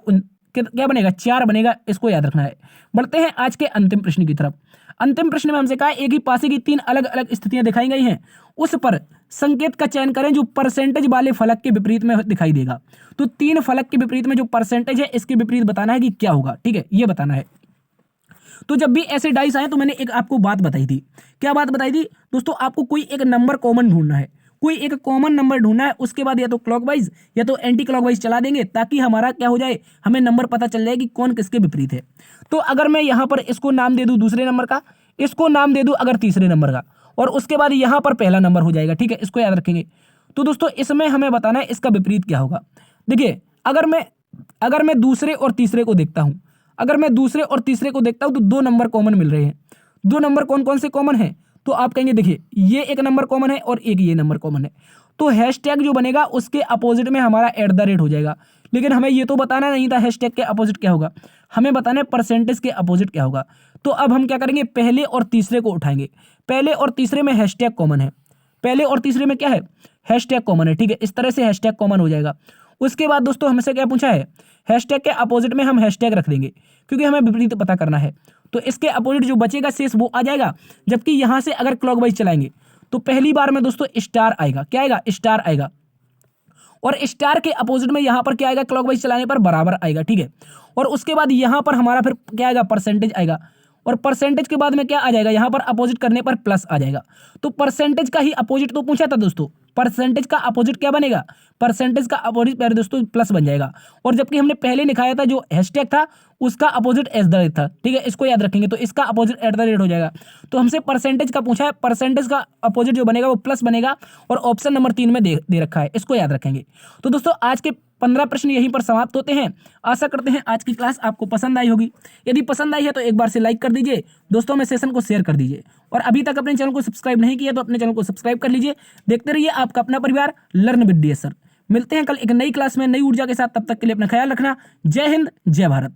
क्या बनेगा, 4 बनेगा, इसको याद रखना है। बढ़ते हैं आज के अंतिम प्रश्न की तरफ। अंतिम प्रश्न में हमसे कहा एक ही पासे की 3 अलग अलग स्थितियां दिखाई गई हैं, उस पर संकेत का चयन करें जो परसेंटेज वाले फलक के विपरीत में दिखाई देगा। तो 3 फलक के विपरीत में जो परसेंटेज है इसके विपरीत बताना है कि क्या होगा, ठीक है, ये बताना है। तो जब भी ऐसे डाइस आए तो मैंने एक आपको बात बताई थी, क्या बात बताई थी दोस्तों, आपको कोई एक नंबर कॉमन ढूंढना है, कोई एक कॉमन नंबर ढूंढना है। उसके बाद या तो क्लॉकवाइज या तो एंटी क्लॉकवाइज चला देंगे, ताकि हमारा क्या हो जाए, हमें नंबर पता चल जाए कि कौन किसके विपरीत है। तो अगर मैं यहाँ पर इसको नाम दे दूं दूसरे नंबर का, इसको नाम दे दूं अगर तीसरे नंबर का, और उसके बाद यहाँ पर पहला नंबर हो जाएगा, ठीक है, इसको याद रखेंगे। तो दोस्तों इसमें हमें बताना है इसका विपरीत क्या होगा। देखिए अगर मैं दूसरे और तीसरे को देखता हूं, अगर मैं दूसरे और तीसरे को देखता हूं तो 2 नंबर कॉमन मिल रहे हैं। 2 नंबर कौन कौन से कॉमन है, तो आप कहेंगे देखिए ये एक नंबर कॉमन है और एक ये नंबर कॉमन है। तो हैशटैग जो बनेगा उसके अपोजिट में हमारा @ हो जाएगा। लेकिन हमें ये तो बताना नहीं था हैशटैग के अपोजिट क्या होगा, हमें बताना है परसेंटेज के अपोजिट क्या होगा। तो अब हम क्या करेंगे, पहले और तीसरे को उठाएंगे। पहले और तीसरे में हैशटैग कॉमन है, पहले और तीसरे में क्या है, हैशटैग कॉमन है, ठीक है, इस तरह से हैशटैग कॉमन हो जाएगा। उसके बाद दोस्तों हमसे क्या पूछा है, हैशटैग के अपोजिट में हम हैशटैग रख देंगे, क्योंकि हमें विपरीत पता करना है। तो इसके अपोजिट जो बचेगा शेष वो आ जाएगा। जबकि यहां से अगर क्लॉकवाइज चलाएंगे तो पहली बार में दोस्तों स्टार आएगा, क्या आएगा, स्टार आएगा। और स्टार के अपोजिट में यहां पर क्या आएगा, क्लॉकवाइज चलाने पर बराबर आएगा, ठीक है। और उसके बाद यहां पर हमारा फिर क्या आएगा, परसेंटेज आएगा। और परसेंटेज के बाद में क्या आ जाएगा, यहां पर अपोजिट करने पर प्लस आ जाएगा। तो परसेंटेज का ही अपोजिट तो पूछा था दोस्तों, परसेंटेज का अपोजिट क्या बनेगा, परसेंटेज का अपोजिट प्यारे दोस्तों प्लस बन जाएगा। और जबकि हमने पहले दिखाया था जो हैशटैग था उसका अपोजिट @ था, ठीक है, इसको याद रखेंगे। तो इसका अपोजिट @ हो जाएगा। तो हमसे परसेंटेज का पूछा है, परसेंटेज का अपोजिट जो बनेगा वो प्लस बनेगा और ऑप्शन नंबर 3 में दे रखा है, इसको याद रखेंगे। तो दोस्तों आज के 15 प्रश्न यहीं पर समाप्त होते हैं। आशा करते हैं आज की क्लास आपको पसंद आई होगी। यदि पसंद आई है तो एक बार से लाइक कर दीजिए, दोस्तों में सेशन को शेयर कर दीजिए, और अभी तक अपने चैनल को सब्सक्राइब नहीं किया तो अपने चैनल को सब्सक्राइब कर लीजिए। देखते रहिए आपका अपना परिवार लर्न विद DS सर। मिलते हैं कल एक नई क्लास में नई ऊर्जा के साथ, तब तक के लिए अपना ख्याल रखना। जय हिंद, जय भारत।